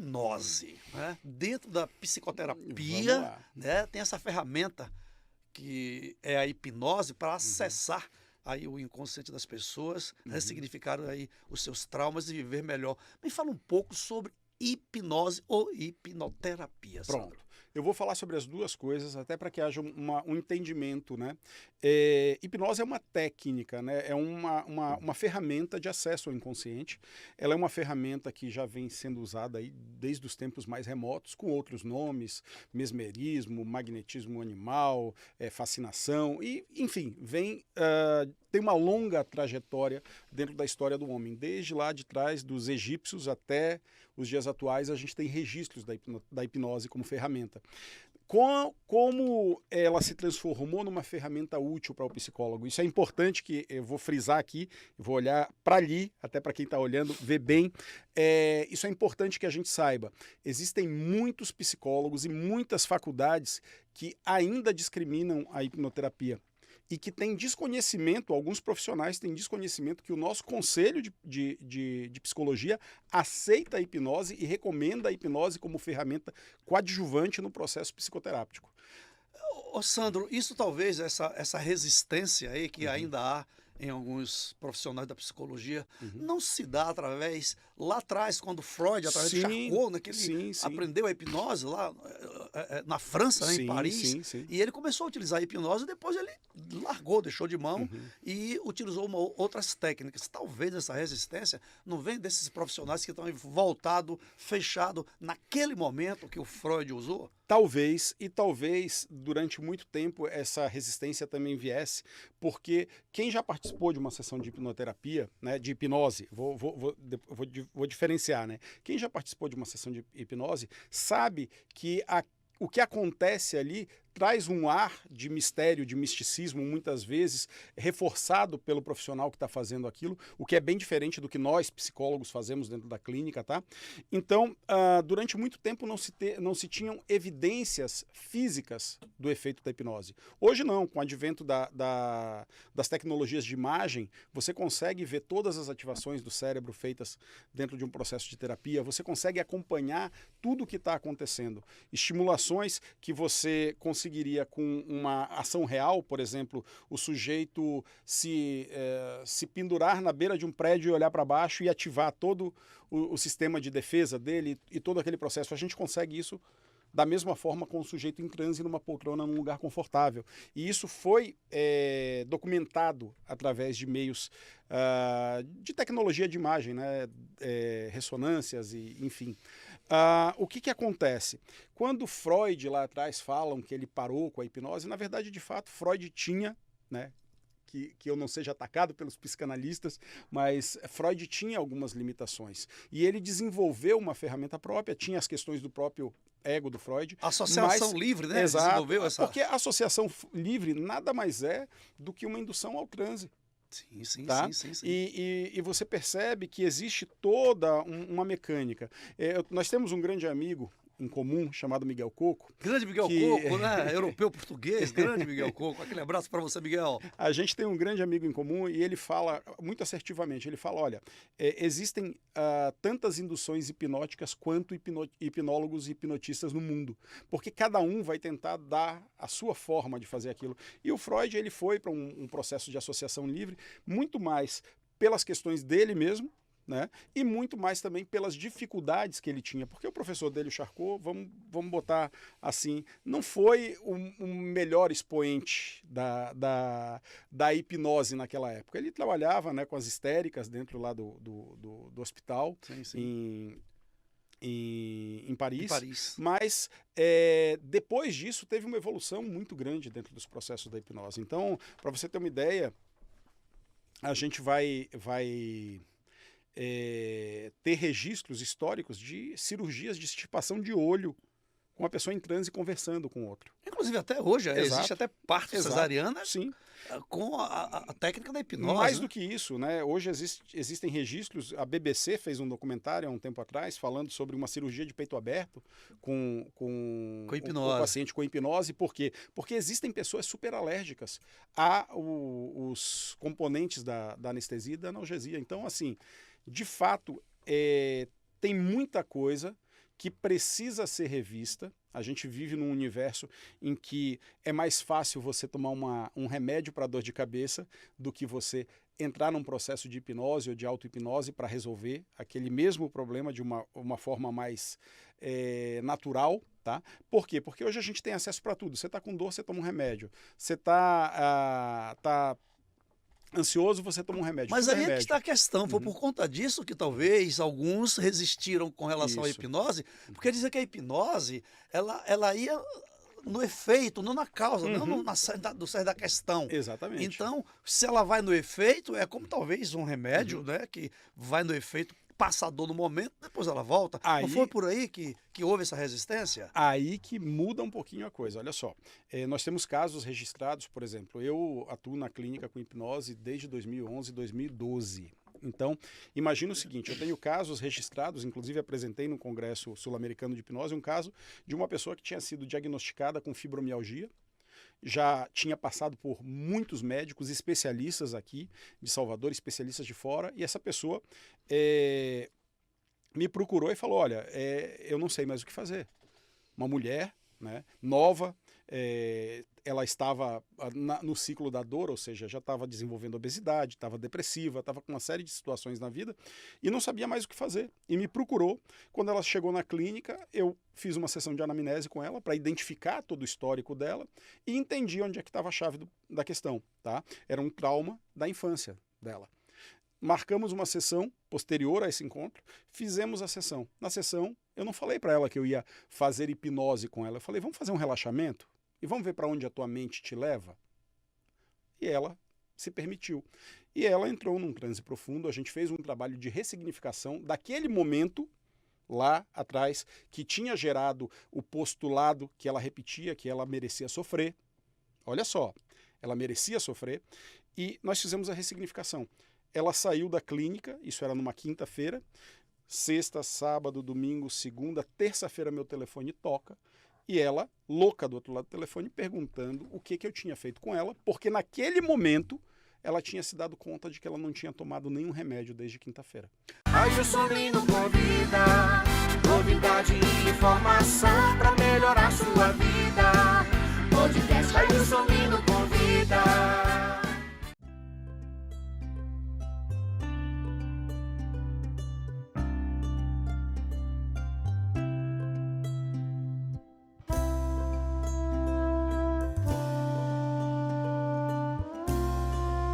hipnose, né? Dentro da Vamos psicoterapia, lá. né, tem essa ferramenta que é a hipnose para acessar aí o inconsciente das pessoas, ressignificar aí os seus traumas e viver melhor. Me fala um pouco sobre hipnose ou hipnoterapia, Sandro. Pronto. Eu vou falar sobre as duas coisas, até para que haja um entendimento, né? Hipnose é uma técnica, né? É uma ferramenta de acesso ao inconsciente. Ela é uma ferramenta que já vem sendo usada aí desde os tempos mais remotos, com outros nomes, mesmerismo, magnetismo animal, fascinação, e, enfim, tem uma longa trajetória dentro da história do homem. Desde lá de trás, dos egípcios até os dias atuais, a gente tem registros da hipnose como ferramenta. Como ela se transformou numa ferramenta útil para o psicólogo? Isso é importante, que eu vou frisar aqui, eu vou olhar para ali, até para quem está olhando, ver bem. Isso é importante que a gente saiba. Existem muitos psicólogos e muitas faculdades que ainda discriminam a hipnoterapia e que têm desconhecimento, alguns profissionais têm desconhecimento que o nosso conselho de psicologia aceita a hipnose e recomenda a hipnose como ferramenta coadjuvante no processo psicoterápico. Ô Sandro, isso talvez, essa resistência aí que ainda há em alguns profissionais da psicologia, não se dá através, lá atrás, quando Freud, através de Charcot, né, que ele aprendeu a hipnose lá na França, né, em Paris, e ele começou a utilizar a hipnose e depois ele largou, deixou de mão e utilizou outras técnicas. Talvez essa resistência não venha desses profissionais que estão voltados, fechados naquele momento que o Freud usou? Talvez durante muito tempo essa resistência também viesse, porque quem já participou de uma sessão de hipnoterapia, né, de hipnose, vou diferenciar, né? Quem já participou de uma sessão de hipnose sabe que o que acontece ali traz um ar de mistério, de misticismo, muitas vezes reforçado pelo profissional que está fazendo aquilo, o que é bem diferente do que nós, psicólogos, fazemos dentro da clínica, tá? Então, durante muito tempo não se tinham evidências físicas do efeito da hipnose. Hoje não, com o advento das tecnologias de imagem, você consegue ver todas as ativações do cérebro feitas dentro de um processo de terapia, você consegue acompanhar tudo o que está acontecendo. Estimulações que você conseguiria com uma ação real, por exemplo, o sujeito se pendurar na beira de um prédio e olhar para baixo e ativar todo o sistema de defesa dele e todo aquele processo. A gente consegue isso da mesma forma com o sujeito em transe numa poltrona num lugar confortável. E isso foi documentado através de meios de tecnologia de imagem, né? Ressonâncias e enfim. O que acontece? Quando Freud lá atrás falam que ele parou com a hipnose, na verdade, de fato, Freud tinha, né? Que eu não seja atacado pelos psicanalistas, mas Freud tinha algumas limitações. E ele desenvolveu uma ferramenta própria, tinha as questões do próprio ego do Freud. Associação livre, né? Exato, desenvolveu essa... porque a associação livre nada mais é do que uma indução ao transe. Sim. E você percebe que existe toda uma mecânica. Nós temos um grande amigo em comum chamado Miguel Coco. Grande Miguel Coco, né? Europeu português, grande Miguel Coco. Aquele abraço para você, Miguel. A gente tem um grande amigo em comum e ele fala muito assertivamente, ele fala, olha, existem tantas induções hipnóticas quanto hipnólogos e hipnotistas no mundo, porque cada um vai tentar dar a sua forma de fazer aquilo. E o Freud, ele foi para um processo de associação livre, muito mais pelas questões dele mesmo, né? E muito mais também pelas dificuldades que ele tinha, porque o professor dele, o Charcot, vamos botar assim, não foi o melhor expoente da hipnose naquela época. Ele trabalhava, né, com as histéricas dentro lá do hospital, em Paris. Mas depois disso teve uma evolução muito grande dentro dos processos da hipnose. Então, para você ter uma ideia, a gente vai ter registros históricos de cirurgias de extirpação de olho com uma pessoa em transe conversando com outro. Inclusive até hoje existe até parto cesariana. Sim. Com a técnica da hipnose. Mais do que isso, né? Hoje existem registros, a BBC fez um documentário há um tempo atrás falando sobre uma cirurgia de peito aberto com hipnose. O paciente com hipnose. Por quê? Porque existem pessoas super alérgicas os componentes da anestesia e da analgesia. Então, assim, de fato, tem muita coisa que precisa ser revista. A gente vive num universo em que é mais fácil você tomar um remédio para dor de cabeça do que você entrar num processo de hipnose ou de auto-hipnose para resolver aquele mesmo problema de uma forma mais natural. Tá? Por quê? Porque hoje a gente tem acesso para tudo. Você está com dor, você toma um remédio. Você tá ansioso, você toma um remédio. Mas aí é que está a questão. Foi por conta disso que talvez alguns resistiram com relação à hipnose, porque dizem que a hipnose ela ia no efeito, não na causa, não no cerne da questão. Exatamente. Então, se ela vai no efeito, é como talvez um remédio, né, que vai no efeito, passa a dor no momento, depois ela volta. Não foi por aí que houve essa resistência? Aí que muda um pouquinho a coisa. Olha só, nós temos casos registrados, por exemplo, eu atuo na clínica com hipnose desde 2011, 2012. Então, imagina o seguinte, eu tenho casos registrados, inclusive apresentei no Congresso Sul-Americano de Hipnose, um caso de uma pessoa que tinha sido diagnosticada com fibromialgia, já tinha passado por muitos médicos especialistas aqui de Salvador, especialistas de fora, e essa pessoa me procurou e falou, olha, eu não sei mais o que fazer. Uma mulher, né, nova, ela estava no ciclo da dor, ou seja, já estava desenvolvendo obesidade, estava depressiva, estava com uma série de situações na vida e não sabia mais o que fazer. E me procurou. Quando ela chegou na clínica, eu fiz uma sessão de anamnese com ela para identificar todo o histórico dela e entendi onde é que estava a chave da questão. Tá? Era um trauma da infância dela. Marcamos uma sessão posterior a esse encontro, fizemos a sessão. Na sessão, eu não falei para ela que eu ia fazer hipnose com ela. Eu falei, vamos fazer um relaxamento? E vamos ver para onde a tua mente te leva? E ela se permitiu. E ela entrou num transe profundo, a gente fez um trabalho de ressignificação daquele momento, lá atrás, que tinha gerado o postulado que ela repetia, que ela merecia sofrer. Olha só, ela merecia sofrer. E nós fizemos a ressignificação. Ela saiu da clínica, isso era numa quinta-feira, sexta, sábado, domingo, segunda, terça-feira meu telefone toca, e ela, louca do outro lado do telefone, perguntando o que eu tinha feito com ela, porque naquele momento ela tinha se dado conta de que ela não tinha tomado nenhum remédio desde quinta-feira. Ailson Lino convida, novidade e informação para melhorar sua vida. Podcast Ailson Lino convida.